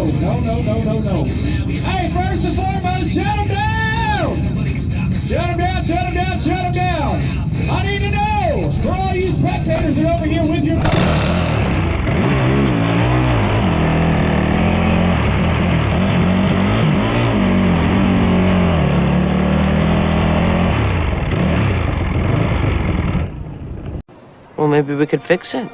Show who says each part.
Speaker 1: No. Hey, first and foremost, shut them down! Shut them down! I need to know, for all you spectators that are over here with your...
Speaker 2: Well, maybe we could fix it.